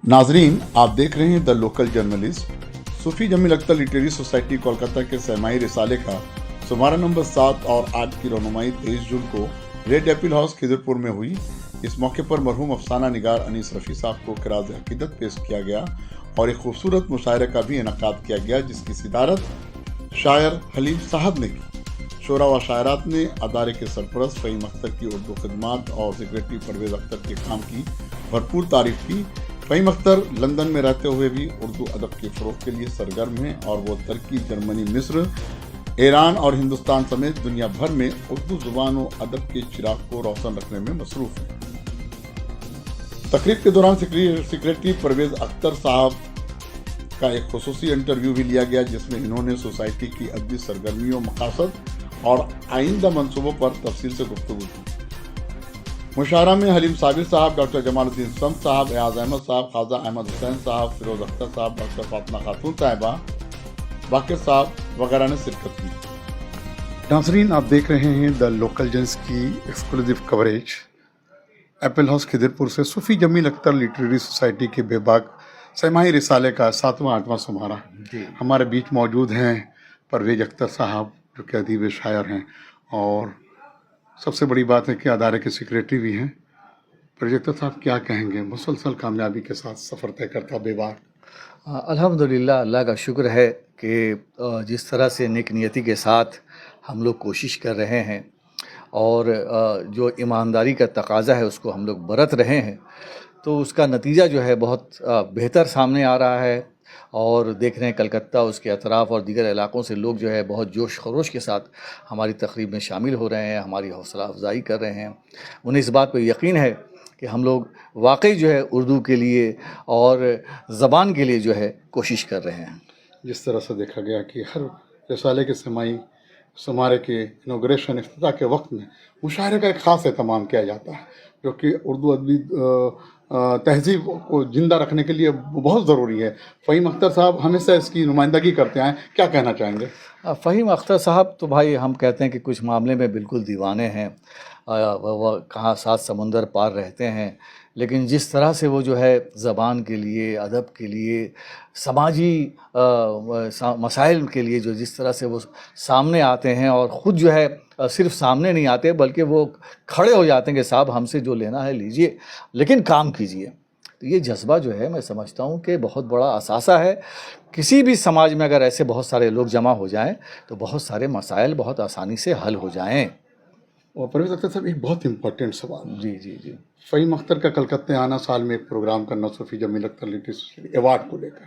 नाजरीन, आप देख रहे हैं the local journalist. Sufi Jameel Akhtar literary society Kolkata के सहमाई रिसाले का शुमारा नंबर 7 और 8 की रौनुमाई 23 जून को रेड एपिल हाउस खिदरपुर में हुई। इस मौके पर मरहूम अफसाना निगार अनीस रफ़ी साहब को खिराज अकीदत पेश किया गया और एक खूबसूरत मुशायरे का भी इनकाद किया गया, जिसकी सिदारत शायर हलीम साहब ने की। शोरा व शायरात ने अदारे के सरपरस्त फ़हीम अख्तर की उर्दू खिदमात और सेक्रेटरी परवेज़ अख्तर के काम की भरपूर तारीफ की। फ़हीम अख्तर लंदन में रहते हुए भी उर्दू अदब के फ़रोग़ के लिए सरगर्म हैं और वो तुर्की, जर्मनी, मिस्र, ईरान और हिंदुस्तान समेत दुनिया भर में उर्दू ज़ुबान और अदब के चिराग को रोशन रखने में मसरूफ़ हैं। तकरीब के दौरान सेक्रेटरी परवेज़ अख्तर साहब का एक खुसूसी इंटरव्यू भी लिया गया, जिसमें इन्होंने सोसाइटी की अदबी सरगर्मियों, मकासद और आइंदा मंसूबों पर तफसील से गुफ्तगू की। मुशायरा में हलीम साबिर साहब, डॉक्टर जमालुद्दीन समद साहब, एयाज अहमद साहब, ख्वाजा अहमद हुसैन साहब, फिरोज अख्तर साहब, डॉक्टर फातिमा खातून साहिबा, वाकिर साहब वगैरह ने शिरकत की। नाज़रीन, आप देख रहे हैं द लोकल जन्स की एक्सक्लूसिव कवरेज एपिल हाउस खिदरपुर से सूफी जमील अख्तर लिटरेरी सोसाइटी के बेबाक सहमाई रिसाले का 7वां 8वां शुमारा। हमारे बीच मौजूद हैं परवेज़ अख्तर साहब, जो कि अदीब शायर हैं और सबसे बड़ी बात है कि अदारे के सेक्रेटरी भी हैं। परवेज़ अख्तर साहब, क्या कहेंगे? मुसलसल कामयाबी के साथ सफ़र तय करता बेबाक। अल्हम्दुलिल्लाह, अल्लाह का शुक्र है कि जिस तरह से नेक नियति के साथ हम लोग कोशिश कर रहे हैं और जो ईमानदारी का तकाज़ा है उसको हम लोग बरत रहे हैं, तो उसका नतीजा जो है बहुत बेहतर सामने आ रहा है। और देख रहे हैं कलकत्ता, उसके अतराफ़ और दीगर इलाक़ों से लोग जो है बहुत जोश खरोश के साथ हमारी तकरीब में शामिल हो रहे हैं, हमारी हौसला अफजाई कर रहे हैं। उन्हें इस बात पर यकीन है कि हम लोग वाकई जो है उर्दू के लिए और ज़बान के लिए जो है कोशिश कर रहे हैं। जिस तरह से देखा गया कि हर रिसाले के समाई शुमारे के इनॉग्रेशन इफ्तिताह के वक्त में मुशायरे का एक ख़ास एहतमाम किया जाता है, जो कि उर्दू अदबी तहज़ीब को ज़िंदा रखने के लिए बहुत ज़रूरी है। फ़हीम अख्तर साहब हमेशा इसकी नुमाइंदगी करते हैं, क्या कहना चाहेंगे? फ़हीम अख्तर साहब तो भाई हम कहते हैं कि कुछ मामले में बिल्कुल दीवाने हैं। वह कहाँ 7 समुंदर पार रहते हैं, लेकिन जिस तरह से वो जो है ज़बान के लिए, अदब के लिए, समाजी मसाइल के लिए जो जिस तरह से वो सामने आते हैं और ख़ुद जो है सिर्फ सामने नहीं आते बल्कि वो खड़े हो जाते हैं कि साहब हमसे जो लेना है लीजिए, लेकिन काम कीजिए। तो ये जज्बा जो है मैं समझता हूँ कि बहुत बड़ा असासा है। किसी भी समाज में अगर ऐसे बहुत सारे लोग जमा हो जाएं तो बहुत सारे मसाइल बहुत आसानी से हल हो जाएं। और परवेज़ अख्तर साहब, एक बहुत इंपॉर्टेंट सवाल। जी। फ़हीम अख्तर का कलकत्ते आना, साल में एक प्रोग्राम करना Sufi Jameel Akhtar literary society award को लेकर,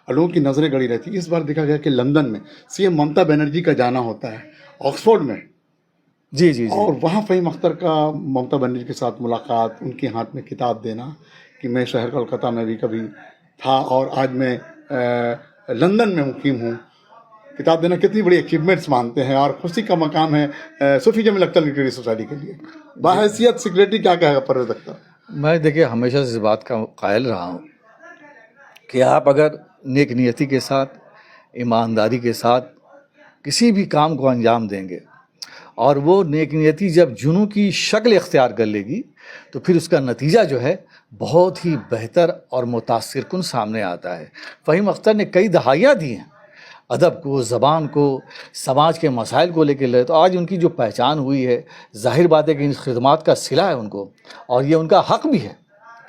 और लोगों की नज़रें गड़ी रहती। इस बार देखा गया कि लंदन में सीएम ममता बनर्जी का जाना होता है, ऑक्सफोर्ड में। जी। और वहाँ फ़हीम अख्तर का ममता बनर्जी के साथ मुलाकात, उनके हाथ में किताब देना कि मैं शहर कोलकाता में भी कभी था और आज मैं लंदन में मुकीम हूँ, किताब देना कितनी बड़ी अचीवमेंट्स मानते हैं और खुशी का मकाम है सूफी जमील अख्तर लिटरेरी सोसाइटी के लिए। बाहैसियत सेक्रेटरी क्या कहेगा परवेज़ अख्तर? मैं देखिए हमेशा से इस बात का कायल रहा हूँ कि आप अगर नेक नियति के साथ, ईमानदारी के साथ किसी भी काम को अंजाम देंगे और वो नेक नियति जब जुनूं की शक्ल इख्तियार कर लेगी तो फिर उसका नतीजा जो है बहुत ही बेहतर और मुतासिर कुन सामने आता है। फ़हीम अख्तर ने कई दहाइयाँ दी हैं अदब को, ज़बान को, समाज के मसाइल को लेकर ले, तो आज उनकी जो पहचान हुई है, ज़ाहिर बात है कि इन खिदमात का सिला है उनको और ये उनका हक़ भी है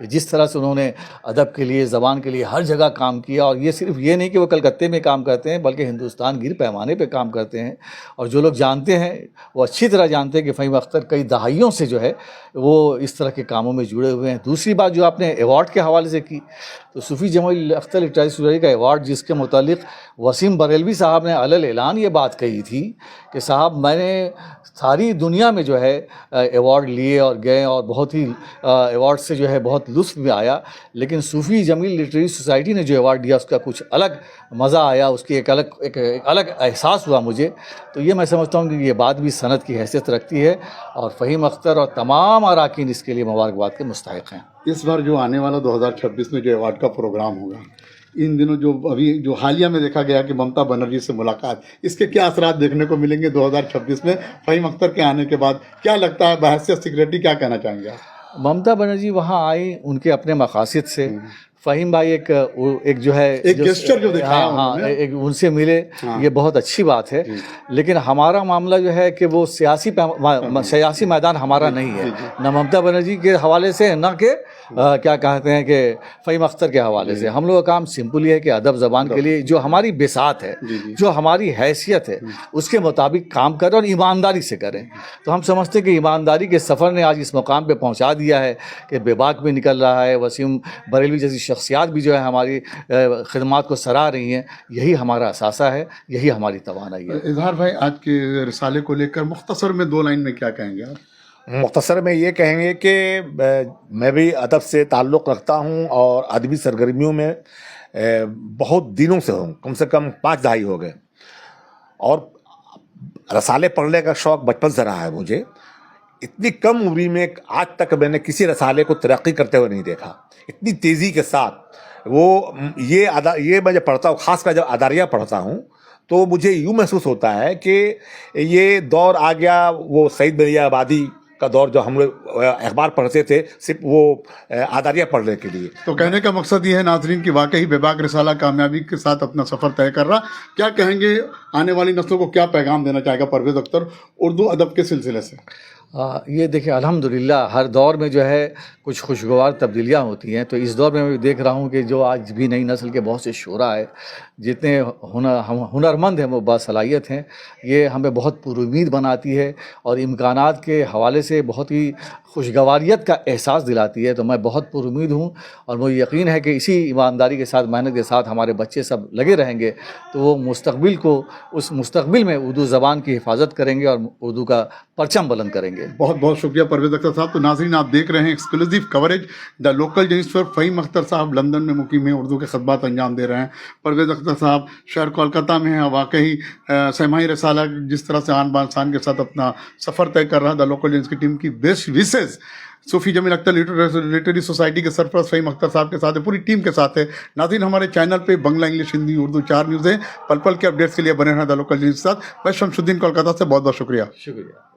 कि जिस तरह से उन्होंने अदब के लिए, ज़बान के लिए हर जगह काम किया। और ये सिर्फ ये नहीं कि वो कलकत्ते में काम करते हैं बल्कि हिंदुस्तान गिर पैमाने पे काम करते हैं। और जो लोग जानते हैं वो अच्छी तरह जानते हैं कि फ़हीम अख्तर कई दहाइयों से जो है वो इस तरह के कामों में जुड़े हुए हैं। दूसरी बात जो आपने अवार्ड के हवाले से की, तो सूफी जमील अख्तर लिटरेरी सोसाइटी का अवार्ड, जिसके मुतालिक वसीम बरेलवी साहब ने अलल ऐलान ये बात कही थी कि साहब मैंने सारी दुनिया में जो है अवार्ड लिए और गए और बहुत ही अवार्ड से जो है बहुत लुत्फ़ भी आया, लेकिन सूफी जमील लिटरेरी सोसाइटी ने जो अवार्ड दिया उसका कुछ अलग मज़ा आया, उसकी एक अलग एहसास हुआ मुझे। तो ये मैं समझता हूँ कि ये बात भी सनद की हैसियत रखती है और फ़हीम अख्तर और तमाम अराकीन इसके लिए मुबारकबाद के मुस्तहिक़ हैं। इस बार जो आने वाला 2026 में जो अवार्ड का प्रोग्राम होगा, इन दिनों जो हालिया में देखा गया कि ममता बनर्जी से मुलाकात, इसके क्या असरात देखने को मिलेंगे 2026 में फ़हीम अख्तर के आने के बाद? क्या लगता है, बहैसियत सेक्रेटरी क्या कहना चाहेंगे आप? ममता बनर्जी वहाँ आई उनके अपने मकासद से। فہیم بھائی ایک جو ہے ایک gesture جو دکھایا ہاں انہوں نے۔ ایک ان سے ملے، یہ بہت اچھی بات ہے، لیکن ہمارا معاملہ جو ہے کہ وہ سیاسی میدان ہمارا نہیں ہے، نہ ممتا بنرجی کے حوالے سے، نہ کہ کیا کہتے ہیں کہ فہیم اختر کے حوالے سے۔ ہم لوگ کا کام سمپل یہ ہے کہ ادب زبان کے لیے جو ہماری بساط ہے، جو ہماری حیثیت ہے، اس کے مطابق کام کریں اور ایمانداری سے کریں۔ تو ہم سمجھتے ہیں کہ ایمانداری کے سفر نے آج اس مقام پہ پہنچا دیا ہے کہ بے باک بھی نکل رہا ہے، وسیم بریلوی جیسی شخصیات بھی جو ہے ہماری خدمات کو سراہ رہی ہیں۔ یہی ہمارا اثاثہ ہے، یہی ہماری توانائی ہے۔ اظہار بھائی، آج کے رسالے کو لے کر مختصر میں 2 لائن میں کیا کہیں گے آپ؟ مختصر میں یہ کہیں گے کہ میں بھی ادب سے تعلق رکھتا ہوں اور ادبی سرگرمیوں میں بہت دنوں سے ہوں، کم سے کم 5 دہائی ہو گئے، اور رسالے پڑھنے کا شوق بچپن سے رہا ہے مجھے۔ اتنی کم عمری میں آج تک میں نے کسی رسالے کو ترقی کرتے ہوئے نہیں دیکھا، اتنی تیزی کے ساتھ۔ یہ میں جب پڑھتا ہوں، خاص کر جب اداریہ پڑھتا ہوں، تو مجھے یوں محسوس ہوتا ہے کہ یہ دور آ گیا وہ سعید بلیہ آبادی کا دور، جو ہم لوگ اخبار پڑھتے تھے صرف وہ اداریہ پڑھنے کے لیے۔ تو کہنے کا مقصد یہ ہے ناظرین کہ واقعی بے باک رسالہ کامیابی کے ساتھ اپنا سفر طے کر رہا۔ کیا کہیں گے آنے والی نسلوں کو، کیا پیغام دینا چاہے گا پرویز اختر اردو ادب کے سلسلے سے؟ یہ دیکھیں الحمدللہ ہر دور میں جو ہے کچھ خوشگوار تبدیلیاں ہوتی ہیں، تو اس دور میں دیکھ رہا ہوں کہ جو آج بھی نئی نسل کے بہت سے شعراء ہے، جتنے ہنرمند ہیں، وہ باصلاحیت ہیں، یہ ہمیں بہت پر امید بناتی ہے اور امکانات کے حوالے سے بہت ہی خوشگواریت کا احساس دلاتی ہے۔ تو میں بہت پر امید ہوں اور مجھے یقین ہے کہ اسی ایمانداری کے ساتھ، محنت کے ساتھ ہمارے بچے سب لگے رہیں گے تو وہ اس مستقبل میں اردو زبان کی حفاظت کریں گے اور اردو کا پرچم بلند کریں گے۔ بہت بہت شکریہ پرویز اختر صاحب۔ تو ناظرین، آپ دیکھ رہے ہیں exclusive coverage the local journalist پر فہیم اختر صاحب لندن میں مقیم ہیں، اردو کے خدمات انجام دے رہے ہیں۔ پرویز اختر صاحب شہر کولکاتہ میں ہیں۔ واقعی سیمائی رسالہ جس طرح سے آن بان شان کے ساتھ اپنا سفر طے کر رہا ہے، دا لوکل جرنلسٹ کی ٹیم کی بیسٹ وشز صوفی جمیل اختر لٹریری سوسائٹی کے سرپرست فہیم اختر صاحب کے ساتھ ہے، پوری ٹیم کے ساتھ ہے۔ ناظرین، ہمارے چینل پہ بنگلہ، انگلش، ہندی، اردو 4 نیوز ہیں۔ پل پل کے اپڈیٹس کے لیے بنے رہنا دا لوکل جرنلسٹ کے ساتھ۔ میں شمس الدین کولکاتہ سے بہت بہت شکریہ۔ شکریہ۔